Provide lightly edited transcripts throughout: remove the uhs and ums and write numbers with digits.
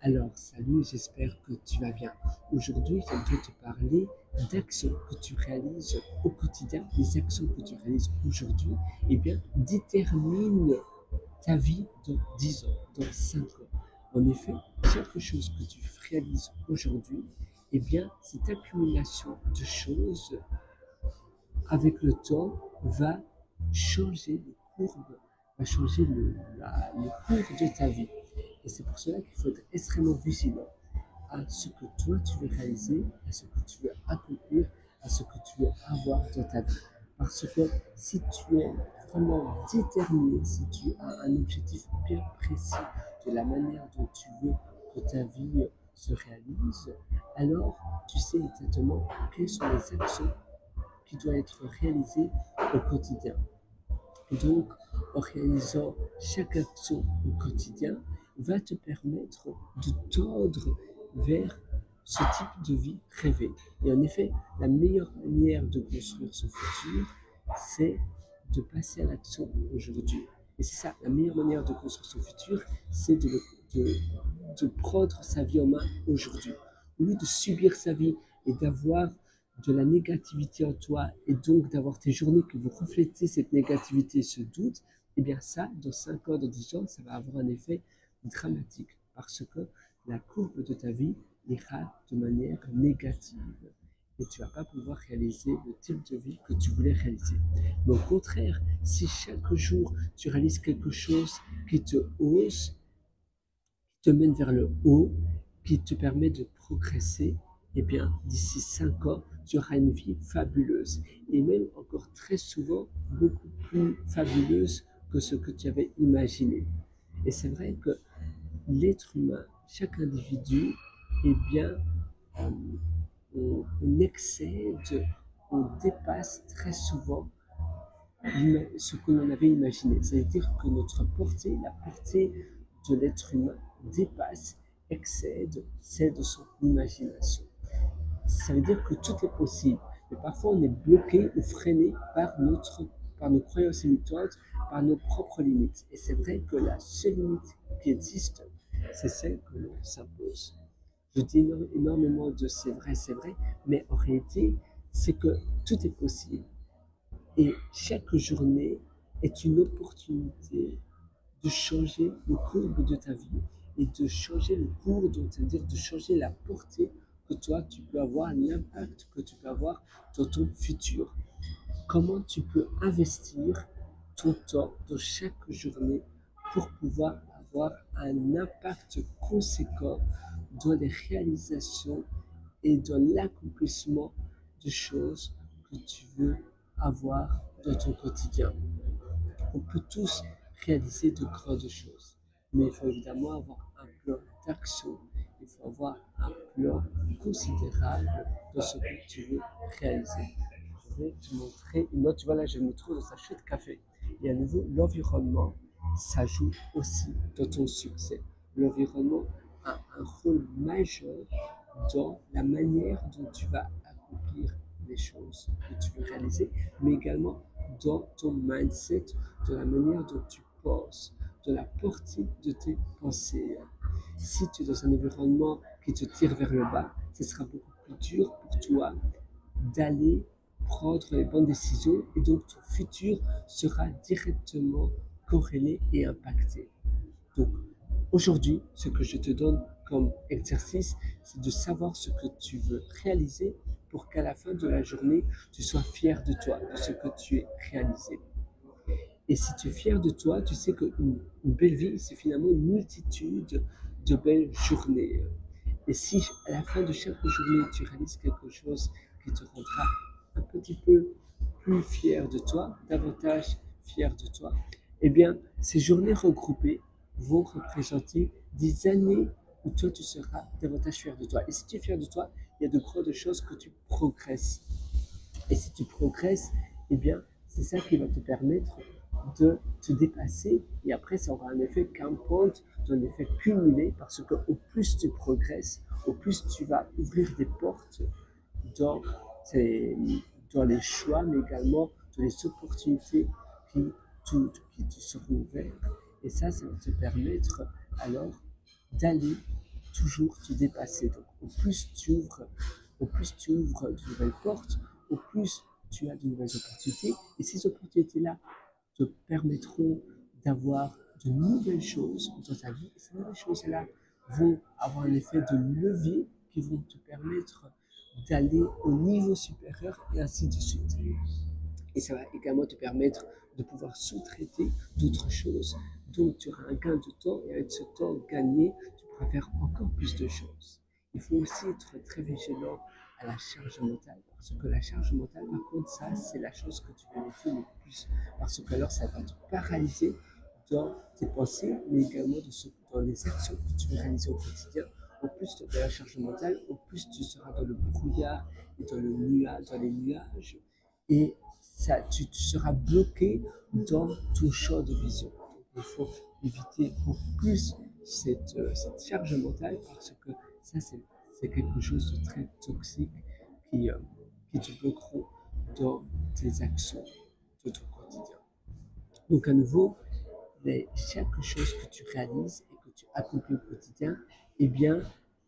Alors, salut, j'espère que tu vas bien. Aujourd'hui, j'aimerais te parler d'actions que tu réalises au quotidien. Les actions que tu réalises aujourd'hui, eh bien, déterminent ta vie dans 10 ans, dans 5 ans. En effet, chaque chose que tu réalises aujourd'hui, eh bien, cette accumulation de choses avec le temps, va changer les courbes, va changer le cours de ta vie. Et c'est pour cela qu'il faut être extrêmement vigilant à ce que toi tu veux réaliser, à ce que tu veux accomplir, à ce que tu veux avoir dans ta vie. Parce que si tu es vraiment déterminé, si tu as un objectif bien précis de la manière dont tu veux que ta vie se réalise, alors tu sais exactement quelles sont les actions qui doit être réalisé au quotidien. Et donc, en réalisant chaque action au quotidien, va te permettre de tendre vers ce type de vie rêvée. Et en effet, la meilleure manière de construire son futur, c'est de passer à l'action aujourd'hui. Et c'est ça, la meilleure manière de construire son futur, c'est de prendre sa vie en main aujourd'hui. Au lieu de subir sa vie et d'avoir de la négativité en toi et donc d'avoir tes journées qui vont refléter cette négativité, ce doute, eh bien ça, dans 5 ans, dans 10 ans, ça va avoir un effet dramatique parce que la courbe de ta vie ira de manière négative et tu ne vas pas pouvoir réaliser le type de vie que tu voulais réaliser. Mais au contraire, si chaque jour tu réalises quelque chose qui te hausse, qui te mène vers le haut, qui te permet de progresser, eh bien, d'ici 5 ans, tu auras une vie fabuleuse. Et même encore très souvent, beaucoup plus fabuleuse que ce que tu avais imaginé. Et c'est vrai que l'être humain, chaque individu, eh bien, euh, on excède, on dépasse très souvent ce que l'on avait imaginé. C'est-à-dire que notre portée, la portée de l'être humain dépasse, excède celle de son imagination. Ça veut dire que tout est possible, mais parfois on est bloqué ou freiné par nos croyances limitantes, par nos propres limites. Et c'est vrai que la seule limite qui existe, c'est celle que l'on s'impose. Je dis énormément de c'est vrai, mais en réalité, c'est que tout est possible. Et chaque journée est une opportunité de changer le cours de ta vie et de changer le cours, c'est-à-dire de changer la portée que toi tu peux avoir, l'impact que tu peux avoir dans ton futur. Comment tu peux investir ton temps dans chaque journée pour pouvoir avoir un impact conséquent dans les réalisations et dans l'accomplissement de choses que tu veux avoir dans ton quotidien. On peut tous réaliser de grandes choses, mais il faut évidemment avoir un plan d'action, il faut avoir un plan considérable de ce que tu veux réaliser. Je vais te montrer une autre, tu vois là, je me trouve dans sa chute de café. Et à nouveau, l'environnement, ça joue aussi dans ton succès. L'environnement a un rôle majeur dans la manière dont tu vas accomplir les choses que tu veux réaliser, mais également dans ton mindset, de la manière dont tu penses, de la portée de tes pensées. Si tu es dans un environnement qui te tire vers le bas, ce sera beaucoup plus dur pour toi d'aller prendre les bonnes décisions et donc ton futur sera directement corrélé et impacté. Donc aujourd'hui, ce que je te donne comme exercice, c'est de savoir ce que tu veux réaliser pour qu'à la fin de la journée, tu sois fier de toi, de ce que tu as réalisé. Et si tu es fier de toi, tu sais qu'une belle vie, c'est finalement une multitude de belles journées. Et si à la fin de chaque journée, tu réalises quelque chose qui te rendra un petit peu plus fier de toi, davantage fier de toi, eh bien, ces journées regroupées vont représenter des années où toi, tu seras davantage fier de toi. Et si tu es fier de toi, il y a de grandes choses que tu progresses. Et si tu progresses, eh bien, c'est ça qui va te permettre de te dépasser. Et après, ça aura un effet compound, un effet cumulé, parce que au plus tu progresses, au plus tu vas ouvrir des portes dans, tes, dans les choix, mais également dans les opportunités qui, qui te seront ouvertes. Et ça va te permettre alors d'aller toujours te dépasser. Donc, au plus tu ouvres de nouvelles portes, au plus tu as de nouvelles opportunités. Et ces opportunités-là te permettront d'avoir de nouvelles choses dans ta vie. Et ces nouvelles choses-là vont avoir un effet de levier qui vont te permettre d'aller au niveau supérieur et ainsi de suite. Et ça va également te permettre de pouvoir sous-traiter d'autres choses. Donc tu auras un gain de temps et avec ce temps gagné, tu pourras faire encore plus de choses. Il faut aussi être très vigilant à la charge mentale parce que la charge mentale, par contre, ça, c'est la chose que tu vas éviter le plus parce que alors ça va te paralyser dans tes pensées, mais également dans les actions que tu veux réaliser au quotidien. Au plus tu as la charge mentale, au plus tu seras dans le brouillard et dans les nuages et ça, tu seras bloqué dans ton champ de vision. Donc, il faut éviter au plus cette charge mentale parce que ça, c'est quelque chose de très toxique qui, euh, qui te bloqueront dans tes actions de ton quotidien. Donc, à nouveau, chaque chose que tu réalises et que tu accomplis au quotidien, eh bien,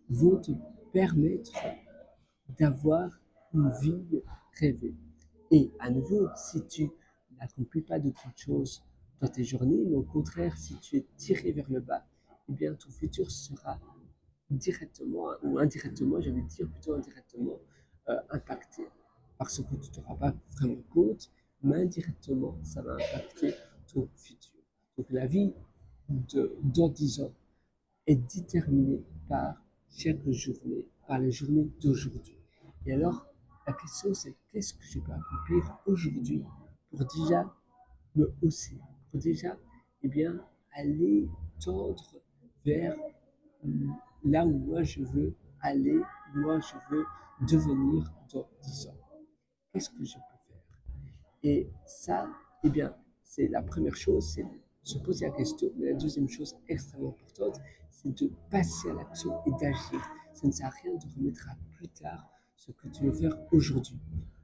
vont te permettre d'avoir une vie rêvée. Et à nouveau, si tu n'accomplis pas de grandes choses dans tes journées, mais au contraire, si tu es tiré vers le bas, eh bien ton futur sera directement ou indirectement, je vais dire plutôt indirectement, impacté. Parce que tu ne te rends pas vraiment compte, mais indirectement, ça va impacter ton futur. Donc la vie dans 10 ans est déterminée par chaque journée, par les journées d'aujourd'hui. Et alors, la question c'est qu'est-ce que je peux accomplir aujourd'hui pour déjà me hausser, pour déjà eh bien, aller tendre vers là où moi je veux aller, moi je veux devenir dans 10 ans. Qu'est-ce que je peux faire? Et ça, eh bien, c'est la première chose, c'est de se poser la question. Mais la deuxième chose extrêmement importante, c'est de passer à l'action et d'agir. Ça ne sert à rien de remettre à plus tard ce que tu veux faire aujourd'hui.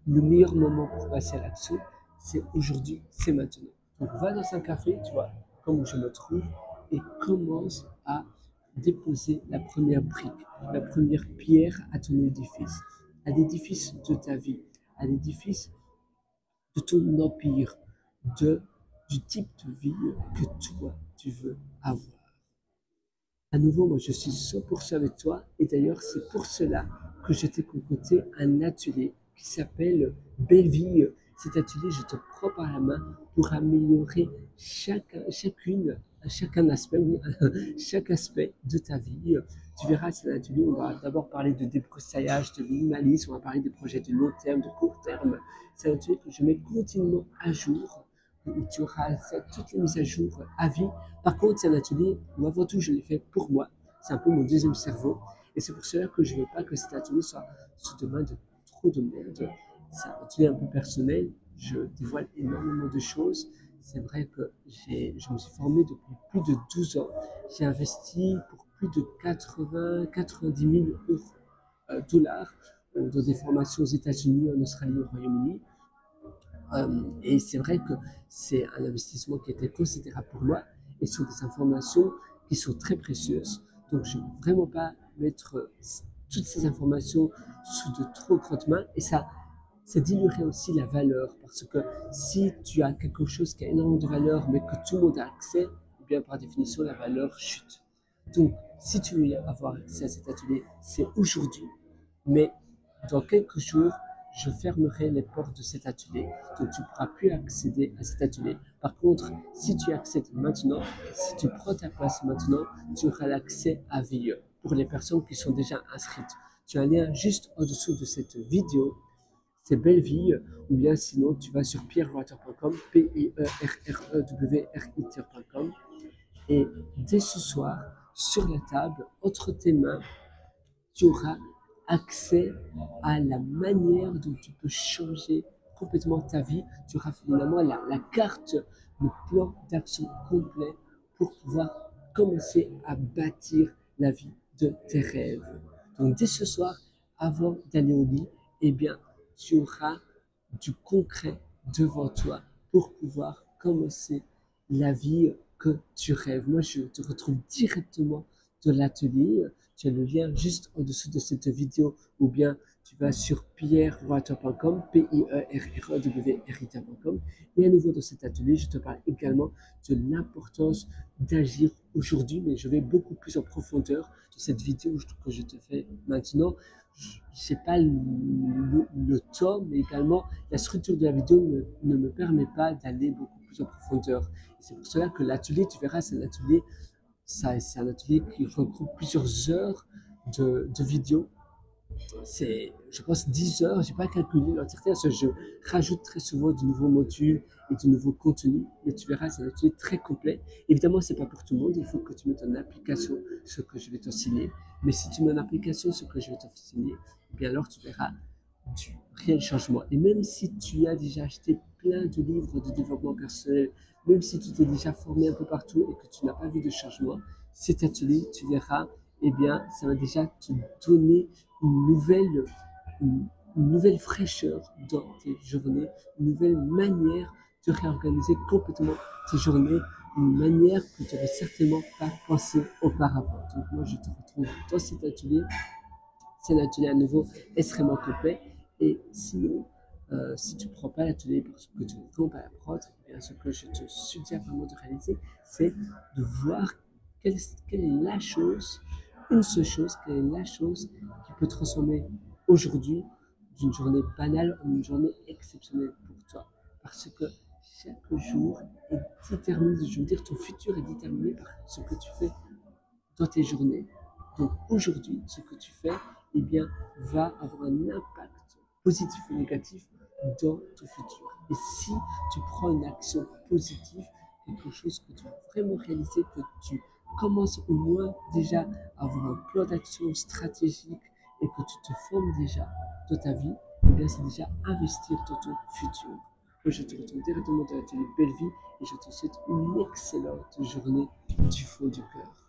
Le meilleur moment pour passer à l'action, c'est aujourd'hui, c'est maintenant. Donc va dans un café, tu vois, comme je me trouve, et commence à déposer la première brique, la première pierre à ton édifice, à l'édifice de ta vie, à l'édifice de ton empire, de, du type de vie que toi, tu veux avoir. À nouveau, moi, je suis 100% avec toi. Et d'ailleurs, c'est pour cela que je t'ai concocté un atelier qui s'appelle Belle Vie. Cet atelier, je te prends par la main pour améliorer chacun aspect, oui, chaque aspect de ta vie. Tu verras, c'est un atelier où on va d'abord parler de débroussaillage, de minimalisme, on va parler des projets de long terme, de court terme. C'est un atelier que je mets continuellement à jour, où tu auras toutes les mises à jour à vie. Par contre, c'est un atelier où avant tout, je l'ai fait pour moi. C'est un peu mon deuxième cerveau. Et c'est pour cela que je ne veux pas que cet atelier soit sous de main de trop de monde. C'est un atelier un peu personnel. Je dévoile énormément de choses. C'est vrai que je me suis formé depuis plus de 12 ans. J'ai investi pour plus de 90 000 dollars dans des formations aux États-Unis, en Australie, au Royaume-Uni. Et c'est vrai que c'est un investissement qui était considérable pour moi et sur des informations qui sont très précieuses. Donc, je ne veux vraiment pas mettre toutes ces informations sous de trop grandes mains et ça diluerait aussi la valeur parce que si tu as quelque chose qui a énormément de valeur mais que tout le monde a accès, eh bien par définition la valeur chute. Donc, si tu veux avoir accès à cet atelier, c'est aujourd'hui. Mais dans quelques jours, je fermerai les portes de cet atelier. Donc, tu ne pourras plus accéder à cet atelier. Par contre, si tu accèdes maintenant, si tu prends ta place maintenant, tu auras l'accès à vie pour les personnes qui sont déjà inscrites. Tu as un lien juste en dessous de cette vidéo. C'est Belle Vie, ou bien sinon tu vas sur pierrewriter.com, Pierrewriter.com, et dès ce soir, sur la table, entre tes mains, tu auras accès à la manière dont tu peux changer complètement ta vie. Tu auras finalement la carte, le plan d'action complet pour pouvoir commencer à bâtir la vie de tes rêves. Donc dès ce soir, avant d'aller au lit, eh bien, tu auras du concret devant toi pour pouvoir commencer la vie que tu rêves. Moi, je te retrouve directement de l'atelier. Tu as le lien juste en dessous de cette vidéo ou bien tu vas sur pierrewriter.com, pierrewriter.com. Et à nouveau dans cet atelier, je te parle également de l'importance d'agir aujourd'hui, mais je vais beaucoup plus en profondeur de cette vidéo que je te fais maintenant. Je n'ai pas le temps, mais également la structure de la vidéo ne me permet pas d'aller beaucoup plus en profondeur. C'est pour cela que l'atelier, tu verras, c'est un atelier qui regroupe plusieurs heures de vidéos. C'est, je pense, 10 heures, je n'ai pas calculé l'entièreté, parce que je rajoute très souvent de nouveaux modules et de nouveaux contenus, mais tu verras, c'est un atelier très complet. Évidemment, ce n'est pas pour tout le monde, il faut que tu mettes en application ce que je vais t'enseigner, mais si tu mets en application ce que je vais t'enseigner, eh bien alors tu verras du réel changement. Et même si tu as déjà acheté plein de livres de développement personnel, même si tu t'es déjà formé un peu partout et que tu n'as pas vu de changement, cet atelier, tu verras, eh bien, ça va déjà te donner une nouvelle fraîcheur dans tes journées, une nouvelle manière de réorganiser complètement tes journées, une manière que tu n'avais certainement pas pensé auparavant. Donc moi, je te retrouve dans cet atelier. C'est un atelier à nouveau extrêmement complet. Et sinon, si tu ne prends pas l'atelier parce que tu ne tombes à la prod, eh bien, ce que je te suggère vraiment de réaliser, c'est de voir quelle est la chose, une seule chose, quelle est la chose qui peut transformer aujourd'hui d'une journée banale en une journée exceptionnelle pour toi. Parce que chaque jour est déterminé, je veux dire, ton futur est déterminé par ce que tu fais dans tes journées. Donc aujourd'hui, ce que tu fais, eh bien, va avoir un impact positif ou négatif dans ton futur. Et si tu prends une action positive, quelque chose que tu vas vraiment réaliser, que tu commences au moins déjà à avoir un plan d'action stratégique et que tu te formes déjà dans ta vie, eh bien, c'est déjà investir dans ton futur. Moi, je te retrouve directement dans l'atelier Belle Vie et je te souhaite une excellente journée du fond du cœur.